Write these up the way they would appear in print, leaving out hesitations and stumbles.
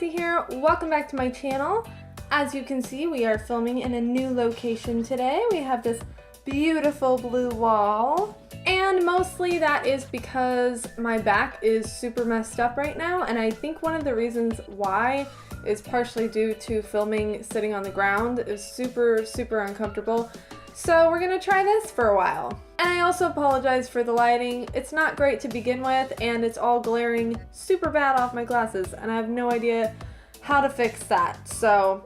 Cassie here. Welcome back to my channel. As you can see, we are filming in a new location today. We have this beautiful blue wall, and mostly that is because my back is super messed up right now, and I think one of the reasons why is partially due to filming sitting on the ground. Is super uncomfortable. So we're gonna try this for a while. And I also apologize for the lighting. It's not great to begin with, and it's all glaring super bad off my glasses, and I have no idea how to fix that. So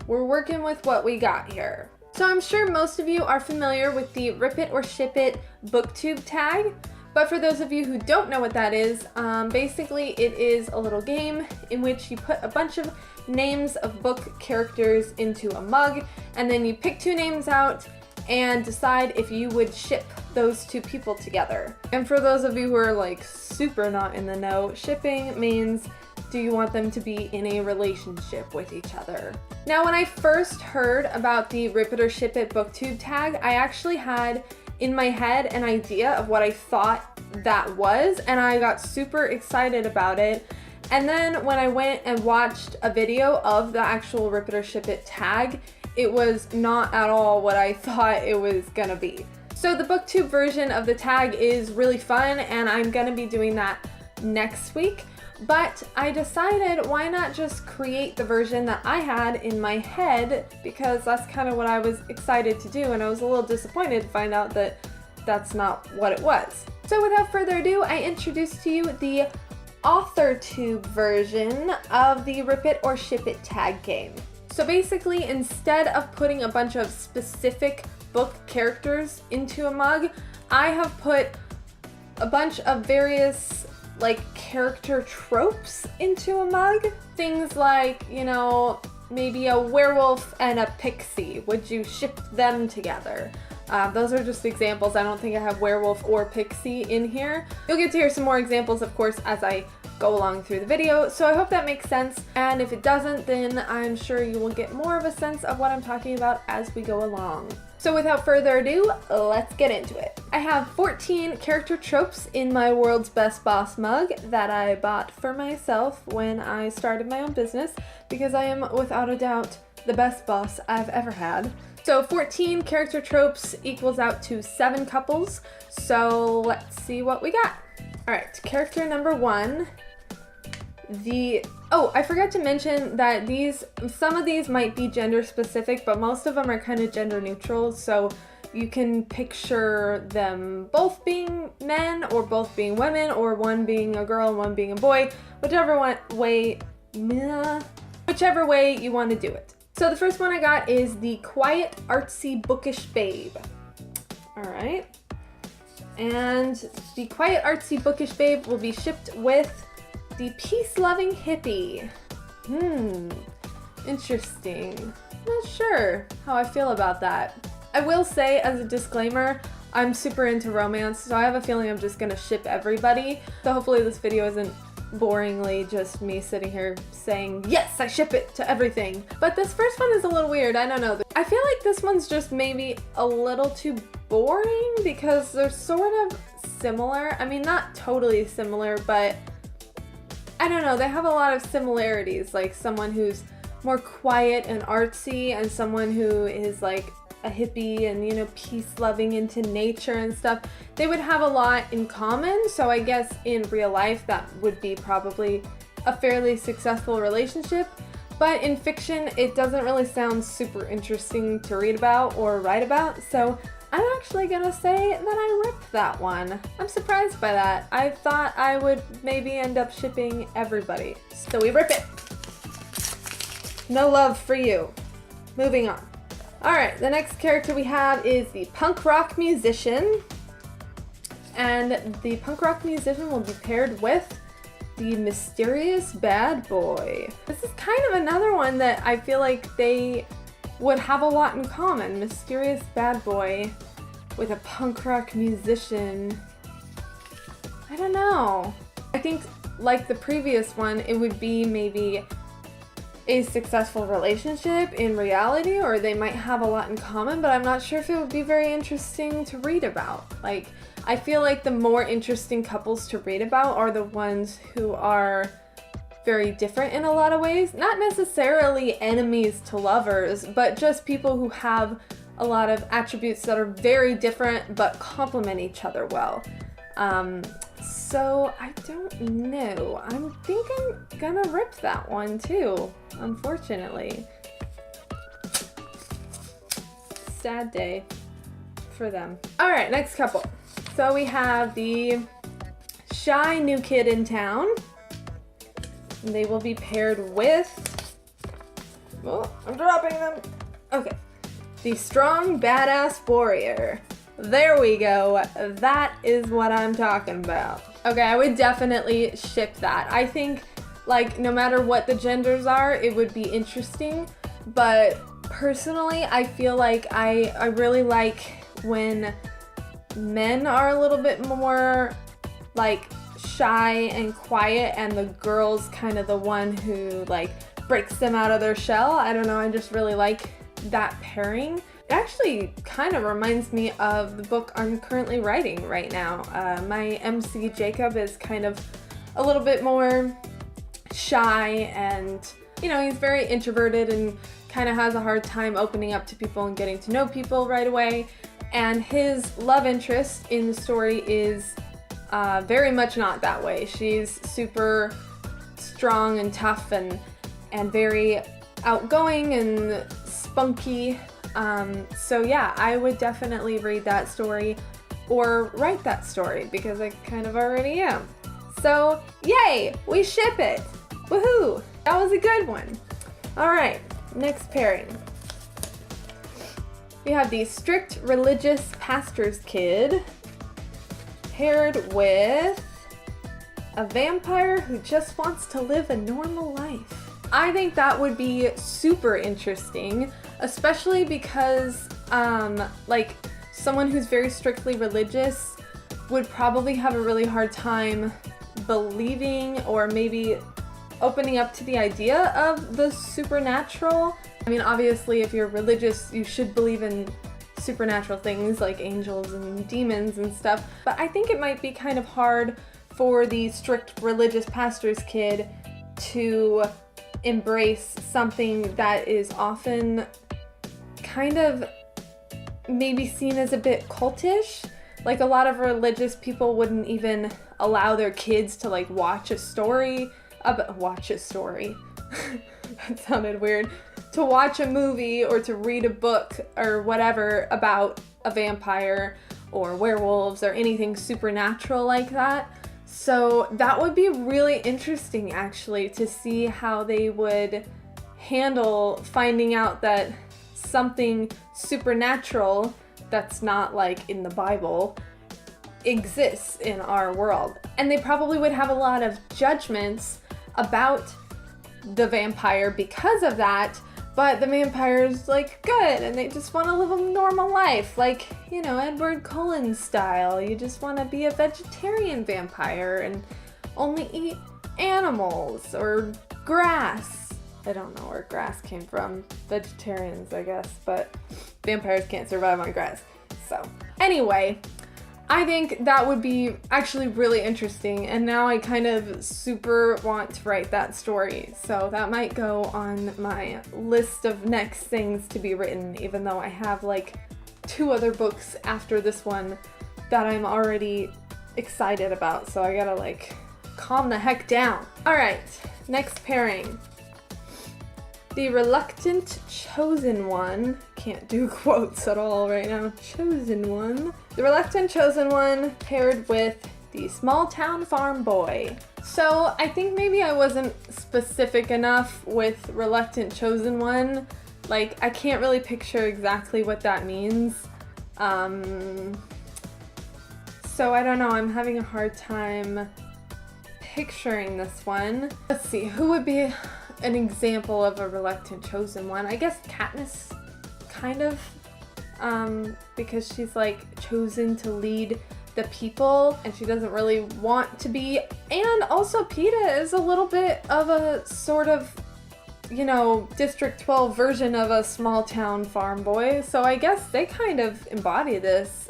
we're working with what we got here. So I'm sure most of you are familiar with the Rip It or Ship It booktube tag, but for those of you who don't know what that is, basically it is a little game in which you put a bunch of names of book characters into a mug, and then you pick two names out and decide if you would ship those two people together. And for those of you who are like super not in the know, shipping means do you want them to be in a relationship with each other? Now, when I first heard about the Rip It or Ship It booktube tag, I actually had in my head an idea of what I thought that was, and I got super excited about it. And then when I went and watched a video of the actual Rip It or Ship It tag, it was not at all what I thought it was gonna be. So the booktube version of the tag is really fun, and I'm gonna be doing that next week. But I decided why not just create the version that I had in my head, because that's kind of what I was excited to do, and I was a little disappointed to find out that that's not what it was. So without further ado, I introduce to you the AUTHORTUBE version of the Rip It or Ship It tag game. So basically, instead of putting a bunch of specific book characters into a mug, I have put a bunch of various like character tropes into a mug. Things like, you know, maybe a werewolf and a pixie. Would you ship them together? Those are just examples. I don't think I have werewolf or pixie in here. You'll get to hear some more examples, of course, as I go along through the video, so I hope that makes sense, and if it doesn't, then I'm sure you will get more of a sense of what I'm talking about as we go along. So without further ado, let's get into it. I have 14 character tropes in my World's Best Boss mug that I bought for myself when I started my own business, because I am without a doubt the best boss I've ever had. So 14 character tropes equals out to 7 couples, so let's see what we got. Alright, character number 1. I forgot to mention that some of these might be gender specific, but most of them are kind of gender neutral, so you can picture them both being men or both being women, or one being a girl and one being a boy, whichever way you want to do it. So the first one I got is the quiet, artsy, bookish babe. Alright. And the quiet, artsy, bookish babe will be shipped with the peace-loving hippie. Interesting. Not sure how I feel about that. I will say, as a disclaimer, I'm super into romance, so I have a feeling I'm just gonna ship everybody. So hopefully this video isn't boringly just me sitting here saying, yes, I ship it to everything. But this first one is a little weird, I don't know. I feel like this one's just maybe a little too boring because they're sort of similar. I mean, not totally similar, but I don't know, they have a lot of similarities, like someone who's more quiet and artsy and someone who is like a hippie and, you know, peace-loving, into nature and stuff. They would have a lot in common, so I guess in real life that would be probably a fairly successful relationship. But in fiction, it doesn't really sound super interesting to read about or write about, so I'm actually gonna say that I ripped that one. I'm surprised by that. I thought I would maybe end up shipping everybody. So we rip it. No love for you. Moving on. Alright, the next character we have is the punk rock musician. And the punk rock musician will be paired with the mysterious bad boy. This is kind of another one that I feel like they would have a lot in common. Mysterious bad boy with a punk rock musician. I don't know. I think like the previous one, it would be maybe a successful relationship in reality, or they might have a lot in common, but I'm not sure if it would be very interesting to read about. Like, I feel like the more interesting couples to read about are the ones who are very different in a lot of ways. Not necessarily enemies to lovers, but just people who have a lot of attributes that are very different but complement each other well. So I don't know. I think I'm gonna rip that one too, unfortunately. Sad day for them. All right, next couple. So we have the shy new kid in town. And they will be paired with, oh, I'm dropping them. Okay. The strong badass warrior. There we go. That is what I'm talking about. Okay, I would definitely ship that. I think, like, no matter what the genders are, it would be interesting. But personally, I feel like I really like when men are a little bit more, like, shy and quiet, and the girl's kind of the one who, like, breaks them out of their shell. I don't know, I just really like that pairing. It actually kind of reminds me of the book I'm currently writing right now. My MC Jacob is kind of a little bit more shy, and, you know, he's very introverted and kind of has a hard time opening up to people and getting to know people right away. And his love interest in the story is very much not that way. She's super strong and tough and very outgoing and spunky. So yeah, I would definitely read that story or write that story because I kind of already am. So yay, we ship it. Woohoo! That was a good one. All right, next pairing. We have the strict religious pastor's kid paired with a vampire who just wants to live a normal life. I think that would be super interesting, especially because, like, someone who's very strictly religious would probably have a really hard time believing or maybe opening up to the idea of the supernatural. I mean, obviously, if you're religious, you should believe in supernatural things like angels and demons and stuff, but I think it might be kind of hard for the strict religious pastor's kid to embrace something that is often kind of maybe seen as a bit cultish. Like, a lot of religious people wouldn't even allow their kids to, like, watch a story. That sounded weird. To watch a movie or to read a book or whatever about a vampire or werewolves or anything supernatural like that. So that would be really interesting, actually, to see how they would handle finding out that something supernatural that's not, like, in the Bible exists in our world. And they probably would have a lot of judgments about the vampire because of that, but the vampire's, like, good and they just want to live a normal life, like, you know, Edward Cullen style. You just want to be a vegetarian vampire and only eat animals or grass. I don't know where grass came from. Vegetarians, I guess, but vampires can't survive on grass. So anyway, I think that would be actually really interesting, and now I kind of super want to write that story, so that might go on my list of next things to be written, even though I have, like, 2 other books after this one that I'm already excited about, so I gotta, like, calm the heck down. Alright, next pairing. The reluctant chosen one. Can't do quotes at all right now. Chosen one. The reluctant chosen one paired with the small town farm boy. So I think maybe I wasn't specific enough with reluctant chosen one. Like, I can't really picture exactly what that means. So I don't know, I'm having a hard time picturing this one. Let's see, who would be an example of a reluctant chosen one? I guess Katniss, kind of, because she's, like, chosen to lead the people and she doesn't really want to be. And also Peeta is a little bit of a sort of, you know, District 12 version of a small town farm boy, so I guess they kind of embody this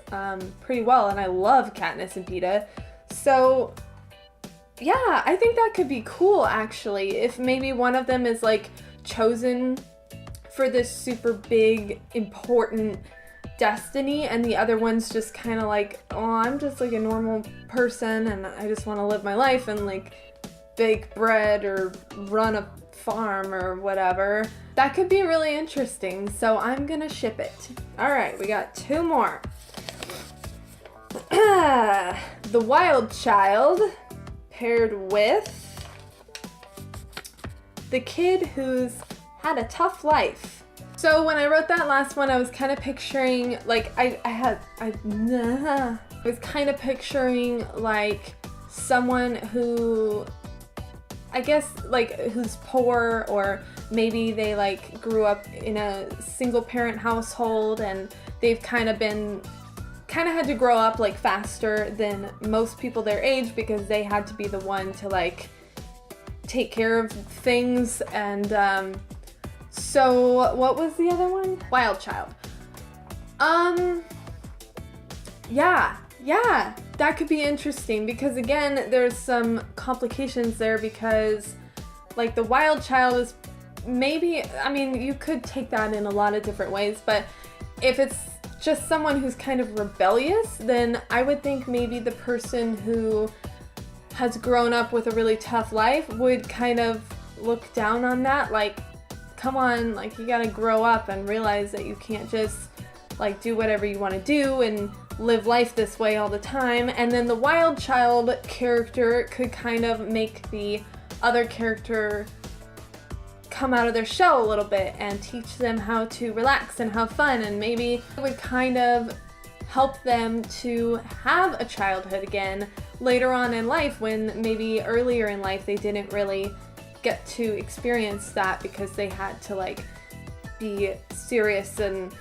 pretty well, and I love Katniss and Peeta. So yeah, I think that could be cool actually. If maybe one of them is like chosen for this super big, important destiny, and the other one's just kind of like, oh, I'm just like a normal person and I just want to live my life and like bake bread or run a farm or whatever. That could be really interesting, so I'm gonna ship it. All right, we got 2 more. The wild child paired with the kid who's had a tough life. So when I wrote that last one, I was kind of picturing like I was kind of picturing like someone who, I guess, like who's poor, or maybe they like grew up in a single parent household and they've kind of had to grow up like faster than most people their age because they had to be the one to like take care of things. And so what was the other one? Wild child. Yeah, that could be interesting because again, there's some complications there because like the wild child is maybe, I mean, you could take that in a lot of different ways, but if it's just someone who's kind of rebellious, then I would think maybe the person who has grown up with a really tough life would kind of look down on that, like, come on, like you gotta grow up and realize that you can't just like do whatever you want to do and live life this way all the time. And then the wild child character could kind of make the other character come out of their shell a little bit and teach them how to relax and have fun, and maybe it would kind of help them to have a childhood again later on in life when maybe earlier in life they didn't really get to experience that because they had to like be serious and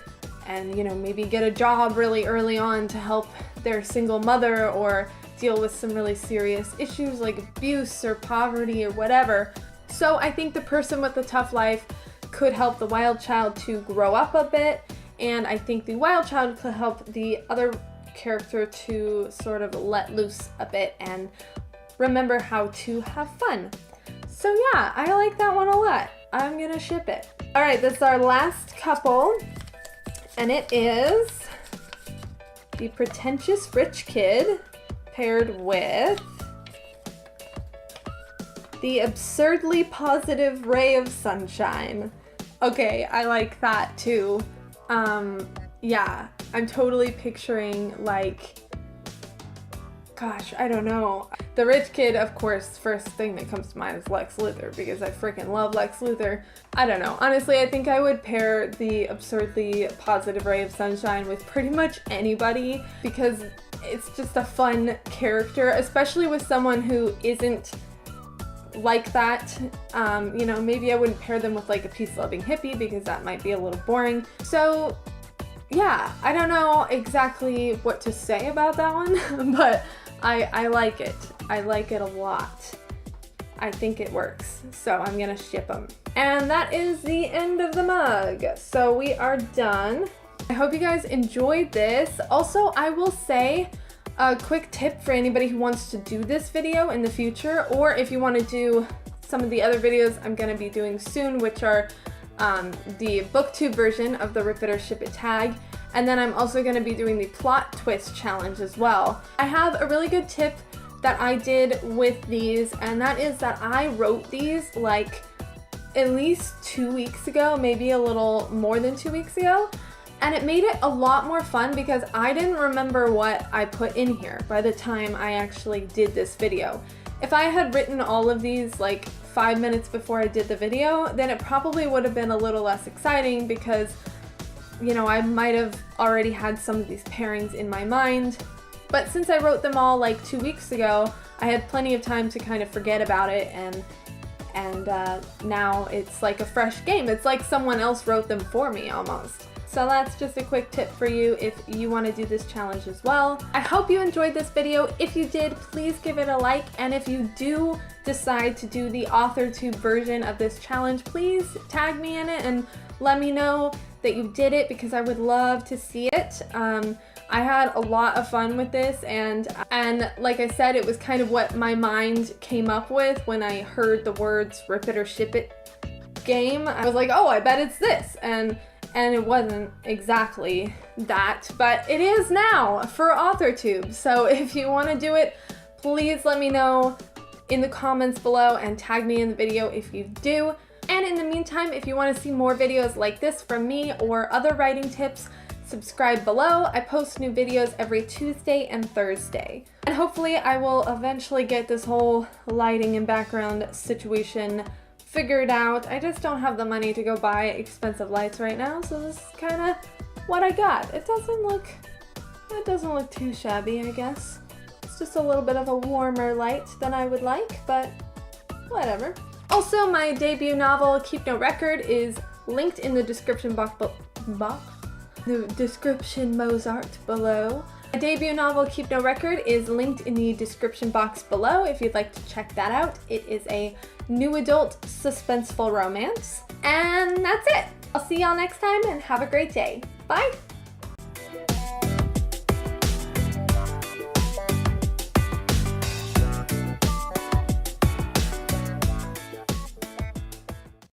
you know, maybe get a job really early on to help their single mother or deal with some really serious issues like abuse or poverty or whatever. So I think the person with the tough life could help the wild child to grow up a bit, and I think the wild child could help the other character to sort of let loose a bit and remember how to have fun. So yeah, I like that one a lot. I'm gonna ship it. All right, this is our last couple, and it is the pretentious rich kid paired with the absurdly positive ray of sunshine. Okay, I like that too. Yeah, I'm totally picturing like, gosh, I don't know. The rich kid, of course, first thing that comes to mind is Lex Luthor because I freaking love Lex Luthor. I don't know. Honestly, I think I would pair the absurdly positive ray of sunshine with pretty much anybody because it's just a fun character, especially with someone who isn't like that. You know, maybe I wouldn't pair them with like a peace-loving hippie because that might be a little boring. So yeah, I don't know exactly what to say about that one, but I like it. I like it a lot. I think it works, so I'm gonna ship them. And that is the end of the mug. So we are done. I hope you guys enjoyed this. Also, I will say a quick tip for anybody who wants to do this video in the future, or if you want to do some of the other videos I'm gonna be doing soon, which are the booktube version of the Rip It or Ship It tag, and then I'm also going to be doing the plot twist challenge as well. I have a really good tip that I did with these, and that is that I wrote these like at least 2 weeks ago, maybe a little more than 2 weeks ago, and it made it a lot more fun because I didn't remember what I put in here by the time I actually did this video. If I had written all of these like 5 minutes before I did the video, then it probably would have been a little less exciting because, you know, I might have already had some of these pairings in my mind. But since I wrote them all like 2 weeks ago, I had plenty of time to kind of forget about it, and now it's like a fresh game. It's like someone else wrote them for me almost. So that's just a quick tip for you if you want to do this challenge as well. I hope you enjoyed this video. If you did, please give it a like, and if you do decide to do the AuthorTube version of this challenge, please tag me in it and let me know that you did it because I would love to see it. I had a lot of fun with this, and like I said, it was kind of what my mind came up with when I heard the words rip it or ship it game. I was like, oh, I bet it's this, and it wasn't exactly that, but it is now for AuthorTube. So if you want to do it, please let me know in the comments below and tag me in the video if you do. And in the meantime, if you want to see more videos like this from me or other writing tips, subscribe below. I post new videos every Tuesday and Thursday. And hopefully I will eventually get this whole lighting and background situation figured out. I just don't have the money to go buy expensive lights right now, so this is kind of what I got. It doesn't look too shabby, I guess. It's just a little bit of a warmer light than I would like, but whatever. Also, my debut novel, Keep No Record, is linked in the description box the description Mozart below. My debut novel, Keep No Record, is linked in the description box below if you'd like to check that out. It is a new adult suspenseful romance. And that's it. I'll see y'all next time and have a great day. Bye!